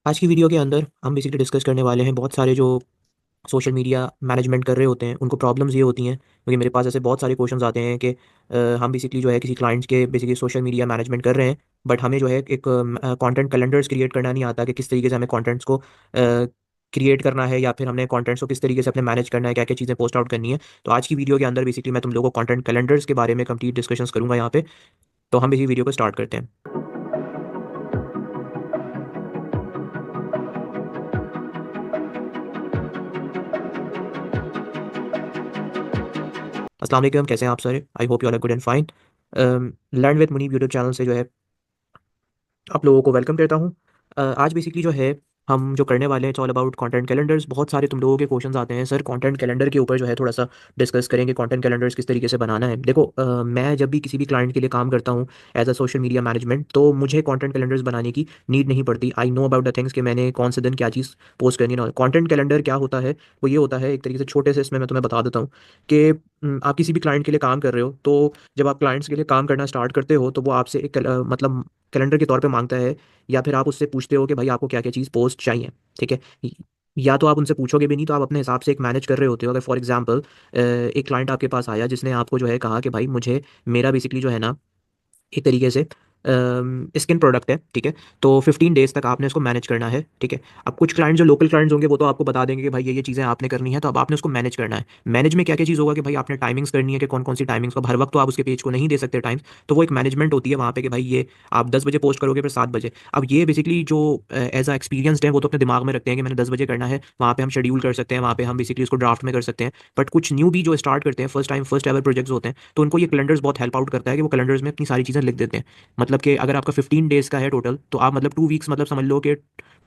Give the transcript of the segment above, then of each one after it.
आज की वीडियो के अंदर हम बेसिकली डिस्कस करने वाले हैं बहुत सारे जो सोशल मीडिया मैनेजमेंट कर रहे होते हैं उनको प्रॉब्लम्स ये होती हैं क्योंकि मेरे पास ऐसे बहुत सारे क्वेश्चंस आते हैं कि हम बेसिकली जो है किसी क्लाइंट्स के बेसिकली सोशल मीडिया मैनेजमेंट कर रहे हैं। बट हमें जो है एक कंटेंट कैलेंडर्स क्रिएट करना नहीं आता कि किस तरीके से हमें कंटेंट्स को क्रिएट करना है या फिर हमने कंटेंट्स को किस तरीके से अपने मैनेज करना है, क्या क्या चीज़ें पोस्ट आउट करनी है। तो आज की वीडियो के अंदर बेसिकली मैं तुम लोगों को कंटेंट कैलेंडर्स के बारे में कंप्लीट डिस्कशंस करूंगा यहाँ पे। तो हम इसी वीडियो को स्टार्ट करते हैं। अस्सलाम वालेकुम, कैसे हैं आप sir? I hope you are good and fine. Learn with Munib YouTube channel से जो है आप लोगों को वेलकम करता हूँ। आज बेसिकली जो है हम जो करने वाले हैं it's all about content calendars. बहुत सारे तुम लोगों के क्वेश्चंस आते हैं, सर कंटेंट कैलेंडर के ऊपर जो है थोड़ा सा डिस्कस करेंगे, कंटेंट कैलेंडर्स किस तरीके से बनाना है। देखो मैं जब भी किसी भी क्लाइंट के लिए काम करता हूँ as a social media management, तो मुझे कंटेंट कैलेंडर्स बनाने की नीड नहीं पड़ती। I know about the things कि मैंने कौन से दिन क्या चीज़ पोस्ट करनी है ना। कंटेंट कैलेंडर क्या होता है, वो ये होता है एक तरीके से छोटे से, इसमें मैं तुम्हें बता देता हूँ कि आप किसी भी क्लाइंट के लिए काम कर रहे हो, तो जब आप क्लाइंट्स के लिए काम करना स्टार्ट करते हो तो वो आपसे एक मतलब कैलेंडर के तौर पे मांगता है, या फिर आप उससे पूछते हो कि भाई आपको क्या क्या चीज़ पोस्ट चाहिए। ठीक है, या तो आप उनसे पूछोगे भी नहीं, तो आप अपने हिसाब से एक मैनेज कर रहे होते हो। अगर फॉर एग्जांपल एक क्लाइंट आपके पास आया जिसने आपको जो है कहा कि भाई मुझे मेरा बेसिकली जो है ना एक तरीके से स्किन प्रोडक्ट है, ठीक है, तो 15 डेज तक आपने उसको मैनेज करना है। ठीक है, अब कुछ क्लाइंट जो लोकल क्लाइंट्स होंगे वो तो आपको बता देंगे कि भाई ये चीज़ें आपने करनी है, तो अब आपने उसको मैनेज करना है। मैनेज में क्या क्या चीज़ होगा कि भाई आपने टाइमिंग्स करनी है कि कौन कौन सी टाइमिंग्स को, हर वक्त तो आप उसके पेज को नहीं दे सकते टाइम। तो वो एक मैनेजमेंट होती है वहाँ पे कि भाई ये आप 10 बजे पोस्ट करोगे फिर 7 बजे। अब ये बेसिकली जो एज अ एक्सपीरियंसड है वो तो अपने दिमाग में रखते हैं कि मैंने 10 बजे करना है, वहाँ पे हम शेड्यूल कर सकते हैं, वहाँ पे हम बेसिकली उसको ड्राफ्ट में कर सकते हैं। बट कुछ न्यू भी जो स्टार्ट करते हैं, first time first ever projects होते हैं, तो उनको ये कैलेंडर्स बहुत हेल्प आउट करता है कि वो कैलेंडर्स में अपनी सारी चीज़ें लिख देते हैं। मतलब कि अगर आपका 15 डेज का है टोटल, तो आप मतलब 2 वीक्स, मतलब समझ लो कि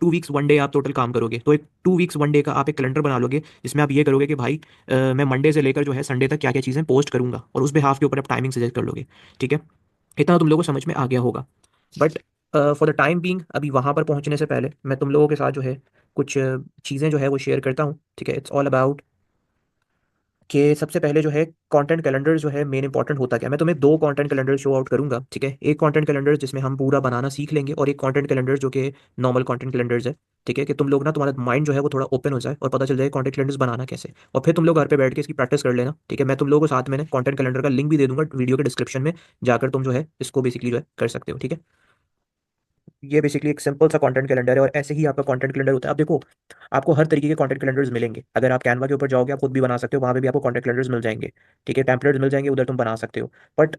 2 वीक्स 1 डे आप टोटल काम करोगे, तो एक 2 वीक्स 1 डे का आप एक कैलेंडर बना लोगे जिसमें आप ये करोगे कि भाई मैं मंडे से लेकर जो है संडे तक क्या क्या चीज़ें पोस्ट करूंगा, और उस बिहाफ के ऊपर आप टाइमिंग सजेस्ट कर लोगे। ठीक है, इतना तुम लोगों को समझ में आ गया होगा। But for the time being अभी वहाँ पर पहुँचने से पहले मैं तुम लोगों के साथ जो है कुछ चीज़ें जो है वो शेयर करता हूँ। ठीक है, इट्स ऑल अबाउट कि सबसे पहले जो है कंटेंट कैलेंडर जो है मेन इंपॉर्टेंट होता क्या है। मैं तुम्हें दो कंटेंट कैलेंडर शो आउट करूंगा। ठीक है, एक कंटेंट कैलेंडर जिसमें हम पूरा बनाना सीख लेंगे, और एक कंटेंट कैलेंडर जो कि नॉर्मल कंटेंट कैलेंडर्स है। ठीक है, कि तुम लोग ना, तुम्हारा माइंड जो है वो थोड़ा ओपन हो जाए और पता चल जाए कंटेंट कैलेंडर्स बनाना कैसे, और फिर तुम लोग घर पे बैठ के इसकी प्रैक्टिस कर लेना। ठीक है, मैं तुम लोगों को साथ में कंटेंट कैलेंडर का लिंक भी दे दूंगा वीडियो के डिस्क्रिप्शन में, जाकर तुम जो है इसको बेसिकली जो है कर सकते हो। ठीक है, ये बेसिकली एक सिंपल सा कंटेंट कैलेंडर है, और ऐसे ही आपका कंटेंट कैलेंडर होता है। अब देखो, आपको हर तरीके के कंटेंट कैलेंडर्स मिलेंगे। अगर आप कैनवा के ऊपर जाओगे आप खुद भी बना सकते हो, वहाँ पे भी आपको कंटेंट कैलेंडर्स मिल जाएंगे। ठीक है, टेम्पलेट्स मिल जाएंगे, उधर तुम बना सकते हो। बट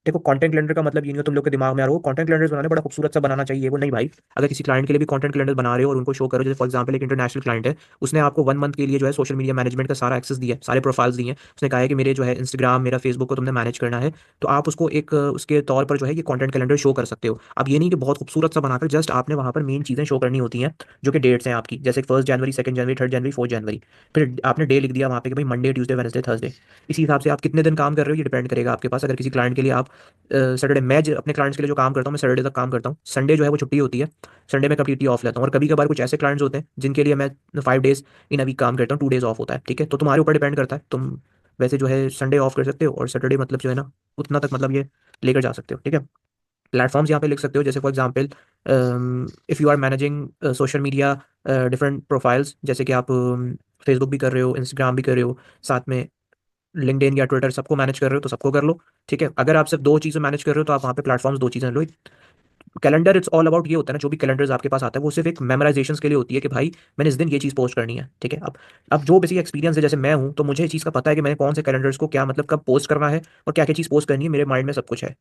देखो, कंटेंट कैलेंडर का मतलब ये नहीं हो तुम लोग के दिमाग में आ रहा हो कंटेंट कैलेंडर्स बनाने बड़ा खूबसूरत सा बनाना चाहिए, वो नहीं भाई। अगर किसी क्लाइंट के लिए भी कंटेंट कैलेंडर बना रहे हो और उनको शो करो, जैसे फॉर एग्जाम्पल एक इंटरनेशनल क्लाइंट है, उसने आपको 1 मंथ के लिए जो है सोशल मीडिया मैनेजमेंट का सारा एक्सेस दिया है, सारे प्रोफाइल्स दिए हैं। उसने कहा है कि मेरे जो है इंस्टाग्राम, मेरा फेसबुक को तुमने मैनेज करना है, तो आप उसको एक उसके तौर पर जो है ये कंटेंट कैलेंडर शो कर सकते हो। अब ये नहीं कि बहुत खूबसूरत सा बनाकर जस्ट आपने वहाँ पर मेन चीज़ें शो करनी होती हैं, जो कि डेट्स हैं आपकी, जैसे 1 जनवरी, 2 जनवरी, 3 जनवरी, 4 जनवरी। फिर आपने डे लिख दिया वहाँ पे कि भाई मंडे, ट्यूसडे, वेडनेसडे, थर्सडे। इसी हिसाब से आप कितने दिन काम कर रहे हो ये डिपेंड करेगा आपके पास। अगर किसी क्लाइंट के लिए आप सैटरडे, अपने क्लाइंट्स के लिए जो काम करता हूँ मैं सैटरडे तक काम करता हूँ, संडे जो है वो छुट्टी होती है, संडे में कम्प्लीटली ऑफ लेता हूँ। और कभी कभार कुछ ऐसे क्लाइंट्स होते हैं जिनके लिए मैं 5 डेज इन अ वीक काम करता हूँ, 2 डेज ऑफ होता है। ठीक है, तो तुम्हारे ऊपर डिपेंड करता है, तुम वैसे जो है संडे ऑफ कर सकते हो, और सैटरडे मतलब जो है ना उतना तक मतलब ये लेकर जा सकते हो। ठीक है, प्लेटफॉर्म्स यहाँ पे लिख सकते हो, जैसे for example if you are managing social media different profiles, जैसे कि आप फेसबुक भी कर रहे हो, इंस्टाग्राम भी कर रहे हो, साथ में लिंक्डइन या ट्विटर सबको मैनेज कर रहे हो, तो सबको कर लो। ठीक है, अगर आप सिर्फ दो चीज़ें मैनेज कर रहे हो तो आप वहाँ पे प्लेटफॉर्म्स दो चीज़ें लो। कैलेंडर इट्स ऑल अबाउट ये होता है ना, जो भी कैलेंडर्स आपके पास आता है वो सिर्फ एक मेमोराइजेशन के लिए होती है कि भाई मैंने इस दिन ये चीज़ पोस्ट करनी है। ठीक है, अब जो बेसिक एक्सपीरियंस है, जैसे मैं हूँ तो मुझे इस चीज़ का पता है कि मैंने कौन से कैलेंडर्स को क्या मतलब कब पोस्ट करना है और क्या क्या चीज़ पोस्ट करनी है, मेरे माइंड में सब कुछ है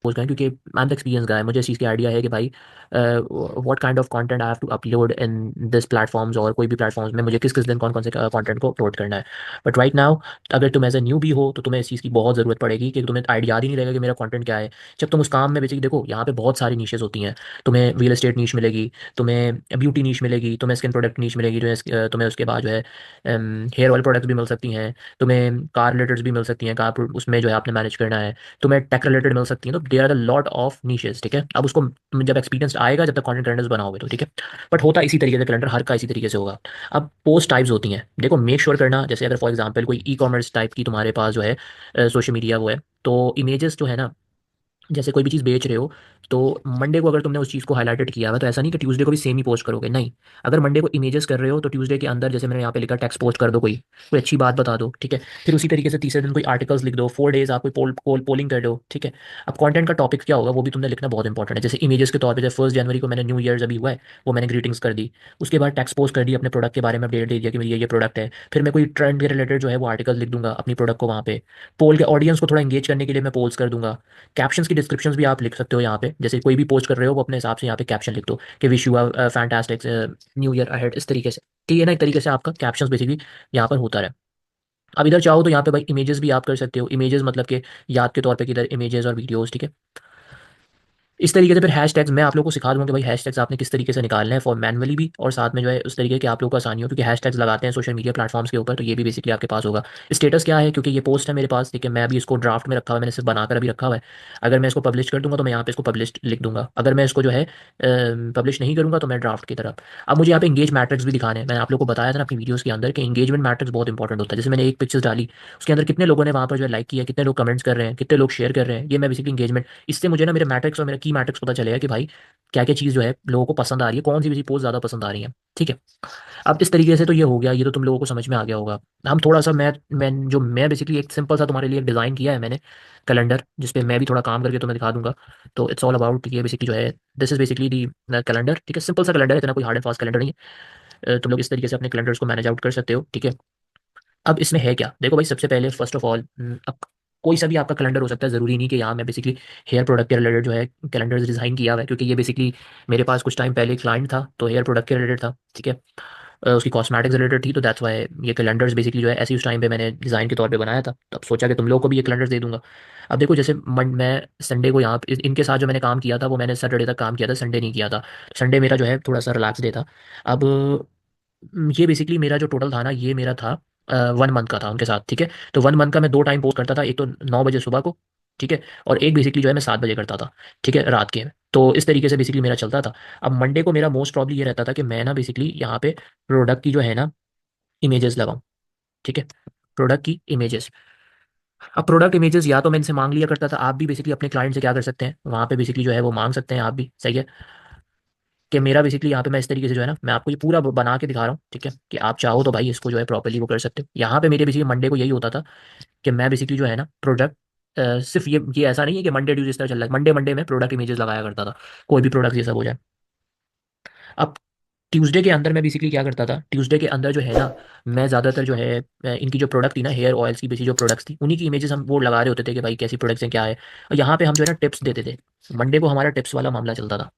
पोस्ट करें, क्योंकि I am the experience guy, मुझे इस चीज़ की आइडिया है कि भाई what kind of content I have to upload in this platforms, और कोई भी प्लेटफॉर्म्स में मुझे किस किस दिन कौन कौन से कंटेंट को अपलोड करना है। बट राइट नाउ, अगर तुम एज ए न्यू भी हो तो तुम्हें इस चीज़ की बहुत ज़रूरत पड़ेगी कि तुम्हें आइडिया याद ही नहीं रहेगा कि मेरा कंटेंट क्या है। जब तुम उस काम में बेसिकली देखो, यहाँ पे बहुत सारी नीशेज होती हैं। तुम्हें रियल एस्टेट नीश मिलेगी, तुम्हें ब्यूटी नीश मिलेगी, तुम्हें स्किन प्रोडक्ट नीश मिलेगी, तुम्हें उसके बाद जो है हेयर ऑयल प्रोडक्ट्स भी मिल सकती हैं, तुम्हें कार रिलेटेड भी मिल सकती हैं, कार उसमें जो है आपने मैनेज करना है, तुम्हें टेक रिलेटेड मिल सकती हैं। तो there are a lot of niches. ठीक है, अब उसको जब एक्सपीरियंस आएगा, जब तक कंटेंट कैलेंडर्स बनाओगे तो ठीक है। बट होता इसी तरीके से, कैलेंडर हर का इसी तरीके से होगा। अब पोस्ट टाइप्स होती हैं, देखो मेक श्योर करना, जैसे अगर फॉर एग्जांपल कोई ई कॉमर्स टाइप की तुम्हारे पास जो है सोशल मीडिया वो है, तो इमेजेस जो है ना जैसे कोई भी चीज़ बेच रहे हो, तो मंडे को अगर तुमने उस चीज़ को हाइलाइटेड किया हुआ, तो ऐसा नहीं कि ट्यूसडे को भी सेम ही पोस्ट करोगे, नहीं। अगर मंडे को इमेजेस कर रहे हो तो ट्यूसडे के अंदर, जैसे मैंने यहाँ पे लिखा, टेक्स्ट पोस्ट कर दो, कोई कोई अच्छी बात बता दो, ठीक है। फिर उसी तरीके से तीसरे दिन कोई आर्टिकल्स लिख दो, 4 डेज आप कोई पोलिंग कर दो, ठीक है। अब कंटेंट का टॉपिक क्या होगा वो भी तुमने लिखना बहुत इंपॉर्टेंट है। जैसे इमेजेस के तौर पर, जैसे 1 जनवरी को मैंने न्यू ईयर्स अभी हुआ है, वो मैंने ग्रीटिंग्स कर दी। उसके बाद टेक्स्ट पोस्ट कर दी, अपने प्रोडक्ट के बारे में अपडेट दे दिया कि मेरी ये प्रोडक्ट है। फिर मैं कोई ट्रेंड के रिलेटेड जो है वो आर्टिकल लिख दूंगा अपनी प्रोडक्ट को वहाँ पे। पोल के ऑडियंस को थोड़ा इंगेज करने के लिए मैं पोल्स कर दूंगा। कैप्शंस की डिस्क्रिप्शंस भी आप लिख सकते हो यहाँ पे, जैसे कोई भी पोस्ट कर रहे हो वो अपने हिसाब से यहाँ पे कैप्शन लिख दो कि wish you a fantastic new year ahead, इस तरीके से। ठीक है ना, एक तरीके से आपका कैप्शंस बेसिकली यहाँ पर होता रहे। अब इधर चाहो तो यहाँ पे भाई इमेजेस भी आप कर सकते हो, इमेजेस मतलब कि याद के तौर पे कि इधर इमेजेस और वीडियोस, ठीक है। इस तरीके से फिर हैशटैग्स मैं आप लोगों को सिखा दूंगा कि भाई हैशटैग्स आपने किस तरीके से निकालना है, फॉर मैनुअली भी, और साथ में जो है उस तरीके के आप लोगों को आसानी हो, क्योंकि हैशटैग्स लगाते हैं सोशल मीडिया प्लेटफॉर्म्स के ऊपर, तो ये भी बेसिकली आपके पास होगा। स्टेटस क्या है, क्योंकि ये पोस्ट है मेरे पास, ठीक है, मैं अभी इसको ड्राफ्ट में रखा हुआ है, मैंने सिर्फ बनाकर अभी रखा हुआ है। अगर मैं इसको पब्लिश कर दूंगा तो मैं यहाँ पे इसको पब्लिश लिख दूंगा, अगर मैं इसको जो है पब्लिश नहीं करूंगा तो मैं ड्राफ्ट की तरफ। अब मुझे यहाँ पे इंगेज मैट्रिक्स भी दिखाने हैं। मैंने आप लोगों को बताया था ना अपनी वीडियोस के अंदर कि इंगेजमेंट मैट्रिक्स बहुत इंपॉर्टेंट होता है। जैसे मैंने एक पिक्चर डाली, उसके अंदर कितने लोगों ने वहाँ पर जो है लाइक किया, कितने लोग कमेंट्स कर रहे हैं, कितने लोग शेयर कर रहे हैं, ये मैं बेसिकली इंगेजमेंट, इससे मुझे ना मेरे मैट्रिक्स और मेरा की मैट्रिक्स पता चलेगा कि भाई क्या क्या चीज़ जो है लोगों को पसंद आ रही है, कौन सी भी पोस्ट ज़्यादा पसंद आ रही है, ठीक है। अब इस तरीके से तो ये हो गया, ये तो तुम लोगों को समझ में आ गया होगा। हम थोड़ा सा मैं बेसिकली एक सिंपल सा तुम्हारे लिए डिज़ाइन किया है मैंने, कैलेंडर, जिस पे मैं भी थोड़ा काम करके तुम्हें दिखा दूंगा। तो इट्स ऑल अबाउट, ये बेसिकली जो है, this is basically the calendar, ठीक है। सिंपल सा कैलेंडर है, इतना कोई हार्ड एंड फास्ट कैलेंडर नहीं है। तुम लोग इस तरीके से अपने कैलेंडर्स को मैनेज आउट कर सकते हो, ठीक है। अब इसमें है क्या, देखो भाई, सबसे पहले फर्स्ट ऑफ ऑल, अब कोई सा भी आपका कैलेंडर हो सकता है, ज़रूरी नहीं कि यहाँ मैं बेसिकली हेयर प्रोडक्ट के रिलेटेड जो है कैलेंडर डिज़ाइन किया हुआ है, क्योंकि ये बेसिकली मेरे पास कुछ टाइम पहले क्लाइंट था तो हेयर प्रोडक्ट के रिलेटेड था, ठीक है। उसकी कॉस्मेटिक्स रिलेटेड थी, तो दैट्स वाई ये कैलेंडर्स बेसिकली जो है ऐसे ही उस टाइम पे मैंने डिज़ाइन के तौर पे बनाया था। तो अब सोचा कि तुम लोग को भी ये कैलेंडर्स दे दूंगा। अब देखो, जैसे मैं संडे को यहाँ इनके साथ जो मैंने काम किया था वो मैंने सैटरडे तक काम किया था, संडे नहीं किया था। संडे मेरा जो है थोड़ा सा रिलैक्स डे था। अब ये बेसिकली मेरा जो टोटल था ना, ये मेरा था 1 मंथ का था उनके साथ, ठीक है। तो 1 मंथ का मैं 2 टाइम पोस्ट करता था, एक तो 9 बजे सुबह को, ठीक है, और एक बेसिकली जो है मैं 7 बजे करता था, ठीक है, रात के। तो इस तरीके से बेसिकली मेरा चलता था। अब मंडे को मेरा मोस्ट प्रॉब्ली ये रहता था कि मैं ना बेसिकली यहाँ पे प्रोडक्ट की जो है ना इमेजेस लगाऊं, ठीक है, प्रोडक्ट की इमेजेस। अब प्रोडक्ट इमेजेस या तो मैं इनसे मांग लिया करता था, आप भी बेसिकली अपने क्लाइंट से क्या कर सकते हैं, वहाँ पे बेसिकली जो है वो मांग सकते हैं आप भी, सही है। कि मेरा बेसिकली यहाँ पे मैं इस तरीके से जो है ना, मैं आपको ये पूरा बना के दिखा रहा हूँ, ठीक है, कि आप चाहो तो भाई इसको जो है प्रॉपर्ली वो कर सकते हो। यहाँ पे मेरे बेसिकली मंडे को यही होता था कि मैं बेसिकली जो है ना प्रोडक्ट, सिर्फ ये ऐसा नहीं है कि मंडे ट्यूजडे इस तरह चल रहा है, मंडे मंडे में प्रोडक्ट इमेजेस लगाया करता था, कोई भी प्रोडक्ट ये सब हो जाए। अब ट्यूसडे के अंदर मैं बेसिकली क्या करता था, ट्यूसडे के अंदर जो है ना, मैं ज़्यादातर जो है इनकी जो प्रोडक्ट थी ना, हेयर ऑयल्स की बेसिक जो प्रोडक्ट्स थी, उन्हीं की इमेजेस हम वो लगा रहे होते थे कि भाई कैसी प्रोडक्ट्स हैं, क्या है। और यहाँ पे हम जो है ना टिप्स देते थे। मंडे को हमारा टिप्स वाला मामला चलता था,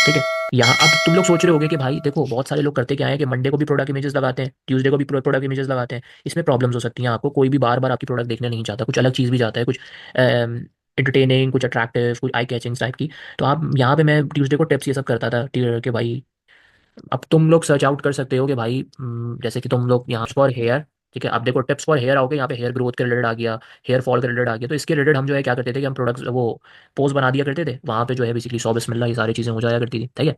ठीक है। यहाँ अब तुम लोग सोच रहे होगे कि भाई देखो, बहुत सारे लोग करते क्या है कि मंडे को भी प्रोडक्ट इमेजेस लगाते हैं, ट्यूसडे को भी प्रोडक्ट इमेजेस लगाते हैं। इसमें प्रॉब्लम्स हो सकती हैं आपको, कोई भी बार बार आपकी प्रोडक्ट देखना नहीं चाहता, कुछ अलग चीज़ भी चाहता है, कुछ एंटरटेनिंग, कुछ अट्रैक्टिव, कुछ आई कैचिंग टाइप की। तो आप यहाँ पे मैं ट्यूसडे को टिप्स ये सब करता था कि भाई, अब तुम लोग सर्च आउट कर सकते हो कि भाई जैसे कि तुम लोग यहाँ फॉर हेयर, ठीक है, आप देखो टिप्स फॉर हेयर आओगे, यहाँ पे हेयर ग्रोथ के रिलेटेड आ गया, हेयर फॉल के रिलेटेड आ गया। तो इसके रिलेटेड हम जो है क्या करते थे कि हम प्रोडक्ट्स वो पोस्ट बना दिया करते थे, वहाँ पे जो है बेसिकली 100 बिस्मिल्लाह ये सारी चीज़ें हो जाया करती थी, ठीक है।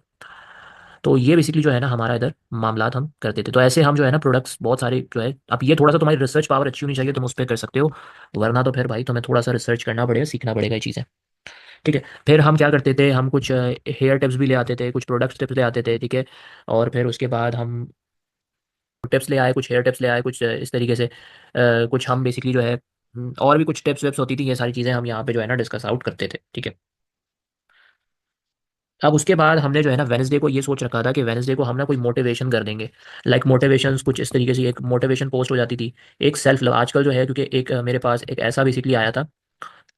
तो ये बेसिकली जो है ना हमारा इधर मामलात हम करते थे। तो ऐसे हम जो है ना प्रोडक्ट्स बहुत सारे जो है, अब ये थोड़ा सा तुम्हारी रिसर्च पावर अच्छी होनी चाहिए, तुम उस पर कर सकते हो, वरना तो फिर भाई तुम्हें थोड़ा सा रिसर्च करना पड़ेगा, सीखना पड़ेगा ये चीज़ें, ठीक है। फिर हम क्या करते थे, हम कुछ हेयर टिप्स भी ले आते थे, कुछ प्रोडक्ट्स टिप्स ले आते थे, ठीक है। और फिर उसके बाद हम टिप्स ले आए, कुछ हेयर टिप्स ले आए, कुछ इस तरीके से कुछ हम बेसिकली जो है और भी कुछ टिप्स विप्स होती थी, ये सारी चीज़ें हम यहाँ पे जो है ना डिस्कस आउट करते थे, ठीक है। अब उसके बाद हमने जो है ना वेनसडे को ये सोच रखा था कि वेनसडे को हम ना कोई मोटिवेशन कर देंगे। लाइक मोटिवेशन कुछ इस तरीके से एक मोटिवेशन पोस्ट हो जाती थी, एक सेल्फ लव आजकल जो है, क्योंकि एक मेरे पास एक ऐसा बेसिकली आया था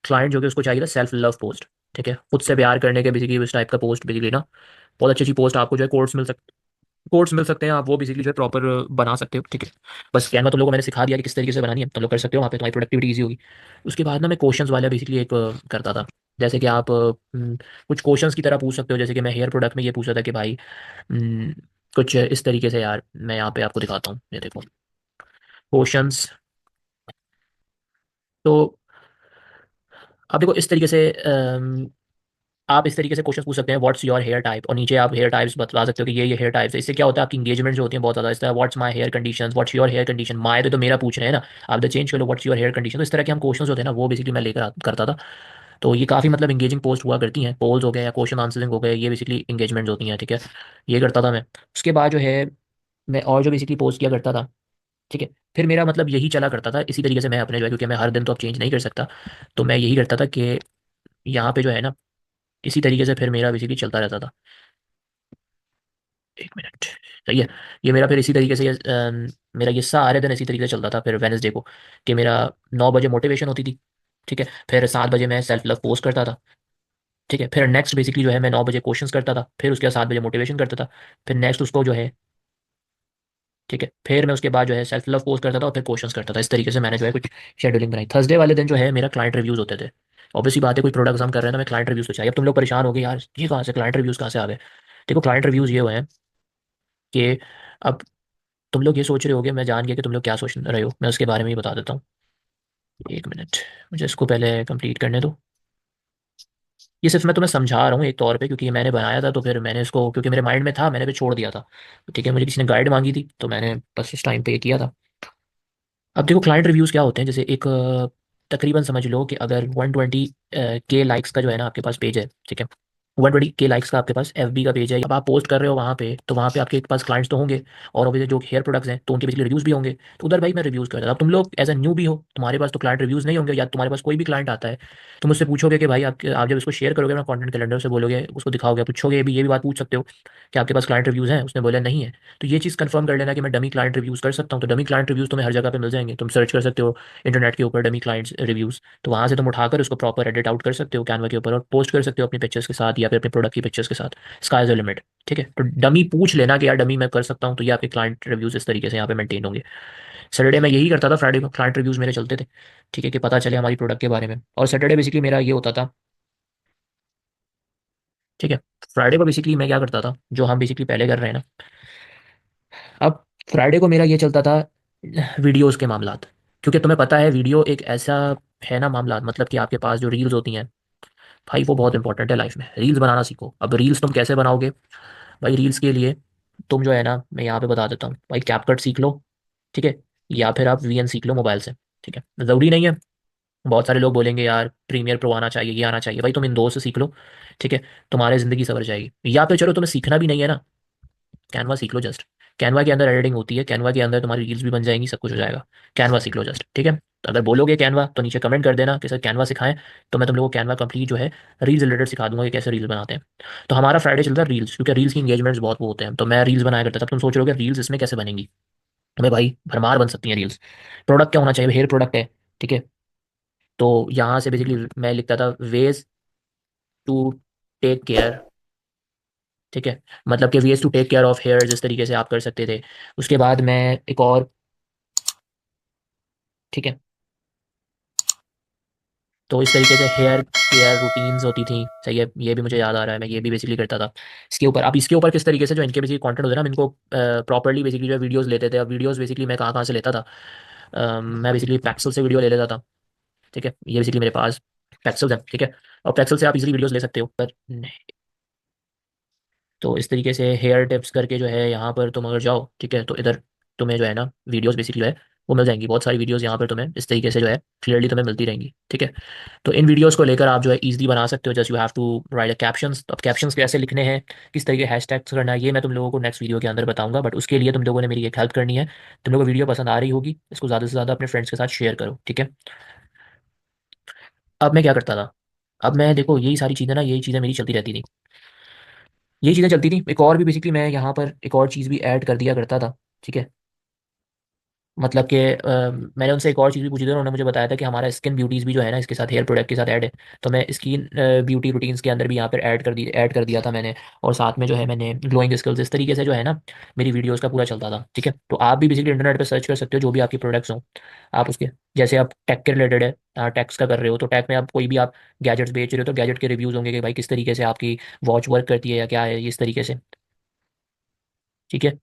क्लाइंट जो कि उसको चाहिए था सेल्फ लव पोस्ट, ठीक है, खुद से प्यार करने के बेसिकली उस टाइप का पोस्ट बेसिकली ना। बहुत अच्छी अच्छी पोस्ट आपको जो है कोर्स मिल सकते हैं, आप वो बेसिकली जो है प्रॉपर बना सकते हो, ठीक है। बस कैनवा तुम लोगों को मैंने सिखा दिया कि किस तरीके से बनानी है, तुम लोग कर सकते हो, वहाँ पे तुम्हारी प्रोडक्टिविटी ईजी होगी। उसके बाद ना मैं क्वेश्चंस वाला बेसिकली एक करता था। जैसे कि आप कुछ क्वेश्चंस की तरह पूछ सकते हो, जैसे कि मैं हेयर प्रोडक्ट में ये पूछा था कि भाई हम्म, कुछ इस तरीके से, यार मैं यहाँ पे आपको दिखाता हूँ, ये देखो क्वेश्चंस। तो अब देखो इस तरीके से आप इस तरीके से क्वेश्चन पूछ सकते हैं, व्हाट्स योर हेयर टाइप, और नीचे आप हेयर टाइप्स बता सकते हो कि ये हेयर टाइप्स है। इससे क्या होता है, आपकी इंगेजमेंट जो होती है बहुत ज़्यादा। इस तरह what's my hair condition, what's your hair condition, my तो मेरा पूछ रहे हैं ना, आप तो चेंज कर लो व्हाट्स योर हेयर कंडीशन। तो इस तरह के हम क्वेश्चन होते हैं ना, वो बेसिकली मैं लेकर करता था। तो ये काफ़ी मतलब इंगेजिंग पोस्ट हुआ करती हैं, पोल्स हो गए या क्वेश्चन आंसरिंग हो गए, ये बेसिकली इंगेजमेंट्स होती हैं, ठीक है। ये करता था मैं। उसके बाद जो है मैं और जो बेसिकली पोस्ट किया करता था, ठीक है। फिर मेरा मतलब यही चला करता था इसी तरीके से, मैं अपने जो है, क्योंकि मैं हर दिन तो अब चेंज नहीं कर सकता, तो मैं यही करता था कि यहाँ पे जो है ना, इसी तरीके से फिर मेरा बेसिकली चलता रहता था। एक मिनट। सही है। ये मेरा फिर इसी तरीके से मेरा ये सारे दिन इसी तरीके से चलता था फिर वेनसडे को, कि मेरा 9 बजे मोटिवेशन होती थी, ठीक है। फिर 7 बजे मैं सेल्फ लव पोस्ट करता था, ठीक है। फिर नेक्स्ट बेसिकली जो है मैं 9 बजे क्वेश्चंस करता था, फिर उसके बाद 7 बजे मोटिवेशन करता था, फिर नेक्स्ट उसको जो है, ठीक है, फिर मैं उसके बाद जो है सेल्फ लव पोस्ट करता था और फिर क्वेश्चंस करता था। इस तरीके से मैंने जो है कुछ शेड्यूलिंग बनाई। थर्सडे वाले दिन जो है मेरा क्लाइंट रिव्यूज होते थे। ऑब्वियसली बात है, कोई प्रोडक्ट हम कर रहे हैं तो हमें क्लाइंट रिव्यूज तो चाहिए। अब तुम लोग परेशान हो गए यार, ये कहाँ से क्लाइंट रिव्यूज कहाँ से आ गए। देखो क्लाइंट रिव्यूज ये हुए हैं कि अब तुम लोग ये सोच रहे होगे, मैं जान गया कि तुम लोग क्या सोच रहे हो, मैं उसके बारे में ही बता देता हूँ। एक मिनट, मुझे इसको पहले कंप्लीट करने दो। ये सिर्फ मैं तुम्हें समझा रहा हूँ एक तौर पे, क्योंकि ये मैंने बनाया था, तो फिर मैंने इसको, क्योंकि मेरे माइंड में था, मैंने फिर छोड़ दिया था। ठीक है, मुझे किसी ने गाइड मांगी थी तो मैंने बस इस टाइम पे ये किया था। अब देखो क्लाइंट रिव्यूज़ क्या होते हैं, जैसे एक तकरीबन समझ लो कि अगर 120 के लाइक्स का जो है ना आपके पास पेज है, ठीक है, 120 के लाइक्स का आपके पास FB का पेज है, अब आप पोस्ट कर रहे हो वहाँ पे, तो वहाँ पे आपके पास क्लाइंट्स तो होंगे, और obviously जो हेयर प्रोडक्ट्स हैं तो उनके बेसिकली रिव्यूज़ भी होंगे। तो उधर भाई मैं रिव्यूज़ कर रहा था। अब तुम लोग एज अ न्यू भी हो, तुम्हारे पास तो क्लाइंट रिव्यूज़ नहीं होंगे, या तुम्हारे पास कोई भी क्लाइंट आता है तो मुझसे पूछोगे कि भाई आप जब इसको शेयर करोगे ना कॉन्टेंट कैलेंडर से, बोलोगे उसको दिखाओगे, पूछोगे ये भी बात पूछ सकते हो कि आपके पास क्लाइंट रिव्यूज़ हैं, उसने बोला नहीं है। तो ये चीज़ कंफर्म कर लेना कि मैं डमी क्लाइंट रिव्यूज़ कर सकता हूँ। तो डमी क्लाइंट रिव्यूज़ तुम्हें हर जगह पे मिल जाएंगे, तुम सर्च कर सकते हो इंटरनेट के ऊपर डमी क्लाइंट्स रिव्यूज़, तो वहाँ से तुम उठाकर उसको प्रॉपर एडिट आउट कर सकते हो कैनवा के ऊपर और पोस्ट कर सकते हो अपनी पिक्चर्स के साथ या फिर अपने प्रोडक्ट की पिक्चर्स के साथ। Sky is the limit. ठीक है, तो डमी पूछ लेना कि यार डमी मैं कर सकता हूँ, तो ये आपके क्लाइंट रिव्यूज़ इस तरीके से यहाँ पे मेंटेन होंगे। सैटरडे में यही करता था, फ्राइडे को क्लाइंट रिव्यूज़ मेरे चलते थे, ठीक है, कि पता चले हमारी प्रोडक्ट के बारे में। और सैटरडे बेसिकली मेरा ये होता था, ठीक है। फ्राइडे को बेसिकली मैं क्या करता था, जो हम बेसिकली पहले कर रहे हैं ना, अब फ्राइडे को मेरा ये चलता था वीडियोज़ के मामलात। क्योंकि तुम्हें पता है वीडियो एक ऐसा है ना मामला, मतलब कि आपके पास जो रील्स होती हैं भाई, वो बहुत इंपॉर्टेंट है लाइफ में। रील्स बनाना सीखो। अब रील्स तुम कैसे बनाओगे भाई, रील्स के लिए तुम जो है ना, मैं यहाँ पे बता देता हूँ भाई, कैपकट सीख लो, ठीक है, या फिर आप VN सीख लो मोबाइल से, ठीक है। ज़रूरी नहीं है, बहुत सारे लोग बोलेंगे यार प्रीमियर प्रो आना चाहिए, ये आना चाहिए, भाई तुम इन दो से सीख लो, ठीक है, तुम्हारी ज़िंदगी सवर जाएगी। या फिर चलो तुम्हें सीखना भी नहीं है ना, कैनवा सीख लो जस्ट। कैनवा के अंदर एडिटिंग होती है, कैनवा के अंदर तुम्हारी रील्स भी बन जाएंगी, सब कुछ हो जाएगा। कैनवा सीख लो जस्ट, ठीक है। तो अगर बोलोगे कैनवा तो नीचे कमेंट कर देना कि सर कैनवा सिखाएं, तो मैं तुम लोगों को कैनवा कंप्लीट जो है रील्स रिलेटेड सिखा दूंगा कि कैसे रील्स बनाते हैं। तो हमारा फ्राइडे चलता है रील्स, क्योंकि रील्स की इंगेजमेंट्स बहुत वो होते हैं, तो मैं रील्स बनाया करता था। अब तुम सोच रहे हो कि रील्स इसमें कैसे बनेंगी, हमें भाई भरमार बन सकती हैं रील्स। प्रोडक्ट क्या होना चाहिए, हेयर प्रोडक्ट है, ठीक है। तो यहाँ से बेसिकली मैं लिखता था वेज टू टेक केयर, ठीक है, मतलब कि ways to take care of hair, जिस तरीके से आप कर सकते थे। उसके बाद मैं एक और, ठीक है, तो इस तरीके से हेयर केयर रूटीन्स होती थी, सही है, ये भी मुझे याद आ रहा है, मैं ये भी बेसिकली करता था। इसके ऊपर, अब इसके ऊपर किस तरीके से जो इनके बेसिकली कंटेंट होते हैं ना, हम इनको प्रॉपरली बेसिकली जो वीडियोस लेते थे। अब वीडियोस बेसिकली मैं कहाँ कहाँ से लेता था, मैं बेसिकली पैक्सल से वीडियो ले लेता था, ठीक है। ये बेसिकली मेरे पास पैक्सल्स है, ठीक है, और पैक्सल से आप इजीली वीडियोस ले सकते हो, पर तो इस तरीके से हेयर टिप्स करके जो है यहाँ पर तुम अगर जाओ, ठीक है, तो इधर तुम्हें जो है ना वीडियोस बेसिकली जो है वो मिल जाएंगी। बहुत सारी वीडियोस यहाँ पर तुम्हें इस तरीके से जो है क्लियरली तुम्हें मिलती रहेंगी, ठीक है। तो इन वीडियोस को लेकर आप जो है इजीली बना सकते हो। Just you have to write a captions. अब कैप्शंस कैसे लिखने हैं, किस तरीके हैशटैग्स करना है, ये मैं तुम लोगों को नेक्स्ट वीडियो के अंदर बताऊंगा, बट उसके लिए तुम लोगों ने मेरी एक हेल्प करनी है। तुम लोगों को वीडियो पसंद आ रही होगी, इसको ज़्यादा से ज़्यादा अपने फ्रेंड्स के साथ शेयर करो, ठीक है। अब मैं क्या करता था, अब मैं देखो यही सारी चीज़ें ना, यही चीज़ें मेरी चलती रहती थी, यही चीज़ें चलती थी। एक और भी बेसिकली मैं यहाँ पर एक और चीज़ भी ऐड कर दिया करता था, ठीक है। मतलब कि मैंने उनसे एक और चीज़ भी पूछी थी, उन्होंने मुझे बताया था कि हमारा स्किन ब्यूटीज़ भी जो है ना इसके साथ हेयर प्रोडक्ट के साथ ऐड है। तो मैं स्किन ब्यूटी रूटीन्स के अंदर भी यहाँ पर ऐड कर दिया था मैंने। और साथ में जो है मैंने ग्लोइंग स्किल्स, इस तरीके से जो है ना मेरी वीडियोज़ का पूरा चलता था, ठीक है। तो आप भी बेसिकली इंटरनेट पर सर्च कर सकते हो जो भी आपकी प्रोडक्ट्स हों, आप उसके, जैसे आप टेक के रिलेटेड है, टैक्स का कर रहे हो, तो टैक में आप कोई भी आप गैजेट्स बेच रहे हो तो गैजेट के रिव्यूज़ होंगे कि भाई किस तरीके से आपकी वॉच वर्क करती है या क्या है, इस तरीके से, ठीक है।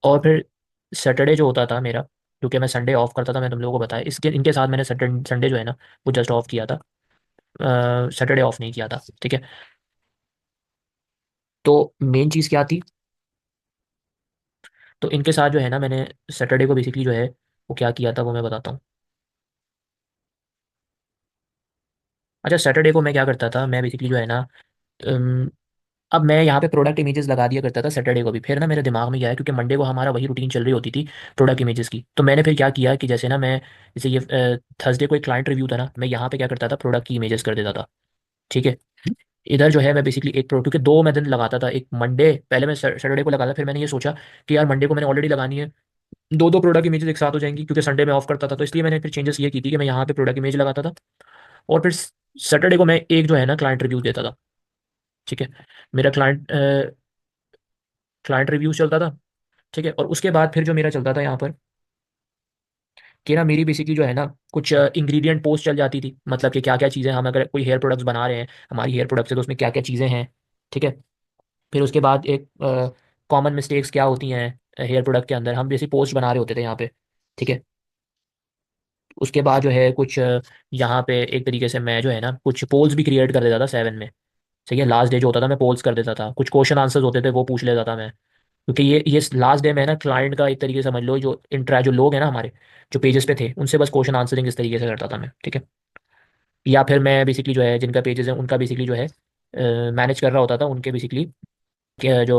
और फिर सैटरडे जो होता था मेरा, क्योंकि मैं संडे ऑफ करता था, मैं तुम लोगों को बताया, इसके इनके साथ मैंने सैटरडे संडे जो है ना वो जस्ट ऑफ किया था। सैटरडे ऑफ नहीं किया था, ठीक है। तो मेन चीज़ क्या थी, तो इनके साथ जो है ना, मैंने सैटरडे को बेसिकली जो है वो क्या किया था वो मैं बताता हूँ। अच्छा, सैटरडे को मैं क्या करता था, मैं बेसिकली जो है ना, अम, अब मैं यहाँ पे प्रोडक्ट इमेजेस लगा दिया करता था सैटरडे को भी। फिर ना मेरे दिमाग में क्या है, क्योंकि मंडे को हमारा वही रूटीन चल रही होती थी प्रोडक्ट इमेजेस की, तो मैंने फिर क्या किया कि जैसे ना मैं, जैसे ये थर्सडे को एक क्लाइंट रिव्यू था ना, मैं यहाँ पे क्या करता था, प्रोडक्ट की इमेजेस कर देता था, ठीक है। इधर जो है मैं बेसिकली एक प्रोडक्ट, क्योंकि दो मैं दिन लगाता था, एक मंडे पहले मैं सैटरडे को लगाता, फिर मैंने ये सोचा कि यार मंडे को मैंने ऑलरेडी लगानी है, दो दो प्रोडक्ट इमेजेस एक साथ हो जाएंगी, क्योंकि संडे में ऑफ करता था, तो इसलिए मैंने फिर चेंजेस ये की थी कि मैं यहाँ पे प्रोडक्ट इमेज लगाता था, और फिर सैटरडे को मैं एक जो है ना क्लाइंट रिव्यू देता था, ठीक है। मेरा क्लाइंट रिव्यूज चलता था, ठीक है। और उसके बाद फिर जो मेरा चलता था यहाँ पर, कि ना मेरी बेसिकली जो है ना कुछ इंग्रेडिएंट पोस्ट चल जाती थी, मतलब कि क्या क्या चीज़ें, हम अगर कोई हेयर प्रोडक्ट्स बना रहे हैं, हमारी हेयर प्रोडक्ट्स है, तो उसमें क्या क्या चीज़ें हैं, ठीक है। फिर उसके बाद एक कॉमन मिस्टेक्स क्या होती हैं हेयर प्रोडक्ट के अंदर, हम जैसे पोस्ट बना रहे होते थे यहाँ पे, ठीक है। उसके बाद जो है कुछ यहाँ पे एक तरीके से मैं जो है ना कुछ पोल्स भी क्रिएट कर देता था 7 में, ठीक है। लास्ट डे जो होता था मैं पोल्स कर देता था, कुछ क्वेश्चन आंसर्स होते थे वो पूछ लेता था मैं, क्योंकि ये लास्ट डे में ना क्लाइंट का एक तरीके से समझ लो, जो लोग हैं ना हमारे, जो पेजेस पे थे, उनसे बस क्वेश्चन आंसरिंग इस तरीके से करता था मैं, ठीक है। या फिर मैं बेसिकली जो है जिनका पेजेस है उनका बेसिकली जो है मैनेज कर रहा होता था, उनके बेसिकली जो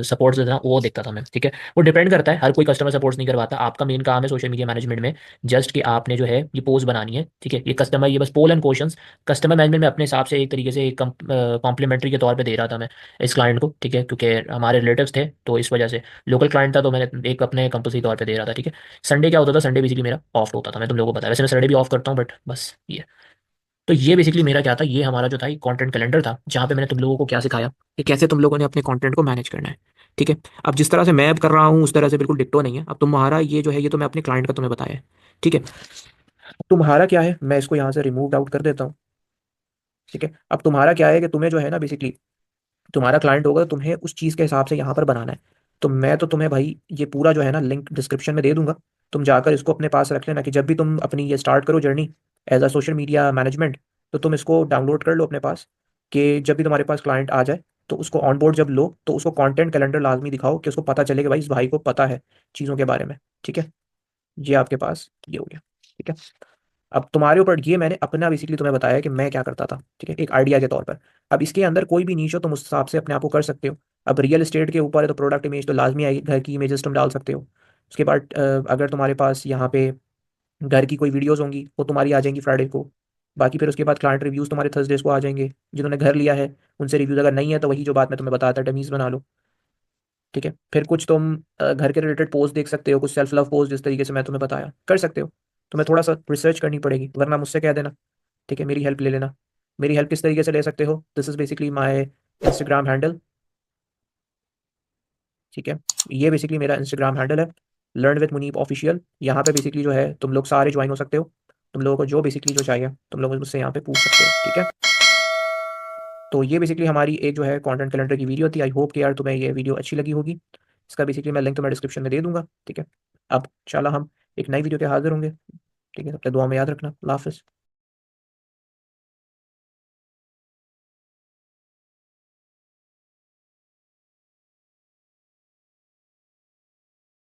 सपोर्ट्स देता था वो देखता था मैं, ठीक है। वो डिपेंड करता है, हर कोई कस्टमर सपोर्ट्स नहीं करवाता। आपका मेन काम है सोशल मीडिया मैनेजमेंट में जस्ट कि आपने जो है ये पोस्ट बनानी है, ठीक है। ये कस्टमर, ये बस poll and questions customer management में अपने हिसाब से एक तरीके से एक कॉम्प्लीमेंट्री के तौर पे दे रहा था मैं इस क्लाइंट को, ठीक है, क्योंकि हमारे रिलेटिव्स थे तो इस वजह से, लोकल क्लाइंट था तो मैंने एक अपने कंपल्सरी तौर पे दे रहा था, ठीक है। संडे क्या होता था, संडे बेसिकली मेरा ऑफ होता था, मैं तुम लोगों को बताया, वैसे मैं संडे भी ऑफ करता हूँ, बट बस ये। तो ये बेसिकली मेरा क्या था, ये हमारा जो था एक कंटेंट कैलेंडर था, जहाँ पे मैंने तुम लोगों को क्या सिखाया कि कैसे तुम लोगों ने अपने कंटेंट को मैनेज करना है, ठीक है। अब जिस तरह से मैं अब कर रहा हूँ उस तरह से बिल्कुल डिक्टो नहीं है। अब तुम्हारा ये जो है, ये तो मैं अपने क्लाइंट का तुम्हें बताया है, ठीक है। तुम्हारा क्या है, मैं इसको यहाँ से रिमूव आउट कर देता हूँ, ठीक है। अब तुम्हारा क्या है कि तुम्हें जो है ना बेसिकली तुम्हारा क्लाइंट होगा, तो तुम्हें उस चीज़ के हिसाब से यहाँ पर बनाना है। तो मैं तो तुम्हें भाई ये पूरा जो है ना लिंक डिस्क्रिप्शन में दे दूंगा, तुम जाकर इसको अपने पास रख लेना कि जब भी तुम अपनी ये स्टार्ट करो journey as a social media management, तो तुम इसको डाउनलोड कर लो अपने पास, कि जब भी तुम्हारे पास क्लाइंट आ जाए तो उसको ऑन बोर्ड जब लो तो उसको कंटेंट कैलेंडर लाजमी दिखाओ, कि उसको पता चले कि भाई इस भाई को पता है चीज़ों के बारे में, ठीक है। ये आपके पास ये हो गया, ठीक है। अब तुम्हारे ऊपर, ये मैंने अपना बेसिकली तुम्हें बताया कि मैं क्या करता था, ठीक है, एक आइडिया के तौर पर। अब इसके अंदर कोई भी नीच हो तुम उस हिसाब से अपने आप को कर सकते हो। अब रियल एस्टेट के ऊपर है तो प्रोडक्ट इमेज तो लाजमी आएगी, घर की इमेजेस तुम डाल सकते हो। उसके बाद अगर तुम्हारे पास यहाँ पे घर की कोई वीडियोस होंगी वो तुम्हारी आ जाएंगी फ्राइडे को। बाकी फिर उसके बाद क्लाइंट रिव्यूज तुम्हारे थर्सडेज को आ जाएंगे, जिन्होंने घर लिया है उनसे रिव्यूज, अगर नहीं है तो वही जो बात मैं तुम्हें बताया था डमीज बना लो, ठीक है। फिर कुछ तुम घर के रिलेटेड पोस्ट देख सकते हो, कुछ सेल्फ लव पोस्ट जिस तरीके से मैं तुम्हें बताया कर सकते हो। तुम्हें थोड़ा सा रिसर्च करनी पड़ेगी, वरना मुझसे कह देना, ठीक है, मेरी हेल्प ले लेना। मेरी हेल्प किस तरीके से ले सकते हो, this is basically my Instagram handle, ठीक है। ये बेसिकली मेरा इंस्टाग्राम हैंडल है, लर्न विद मुनीब ऑफिशियल। यहाँ पे बेसिकली जो है तुम लोग सारे ज्वाइन हो सकते हो, तुम लोगों को जो बेसिकली जो चाहिए तुम लोग मुझसे यहाँ पे पूछ सकते हो, ठीक है। तो ये बेसिकली हमारी एक जो है कंटेंट कैलेंडर की वीडियो थी। आई होप कि यार तुम्हें ये वीडियो अच्छी लगी होगी। इसका बेसिकली मैं लिंक तुम्हें डिस्क्रिप्शन में दे दूंगा, ठीक है। अब इंशाल्लाह हम एक नई वीडियो के हाजिर होंगे, ठीक है। तब तक दुआ में याद रखना, अल्लाह हाफिज़।